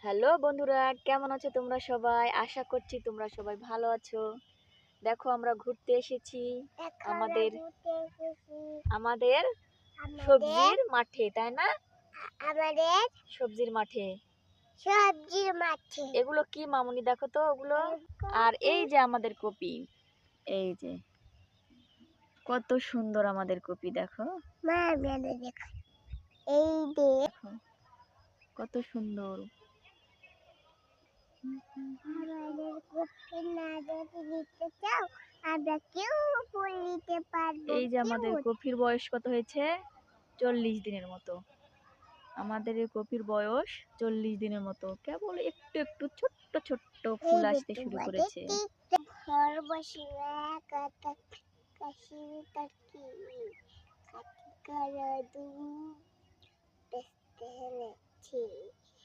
Hello বন্ধুরা, কেমন আছো তোমরা সবাই? আশা করছি তোমরা সবাই ভালো আছো। দেখো আমরা ঘুরতে এসেছি আমাদের আমাদের সবজির মাঠে, তাই না? আমাদের সবজির মাঠে। সবজির মাঠে এগুলো কি মামুনি, দেখো তো ওগুলো। আর এই যে আমাদের কপি, এই যে কত সুন্দর আমাদের কপি, দেখো মা মেলে দেখো এই যে দেখো কত সুন্দর। আমাদের কপি না যদি নিতে চাও আমরা কেউ ফুল নিতে পারবো। এই যে আমাদের কপির বয়স কত হয়েছে? 40 দিনের মতো। আমাদের এই কপির বয়স 40 দিনের মতো। কেবল একটু একটু ছোট্ট ছোট্ট ফুল আসতে শুরু করেছে। ঘর বসে কাটা কাশি তাকি কাটি কারা দু দেখতে এনেছি।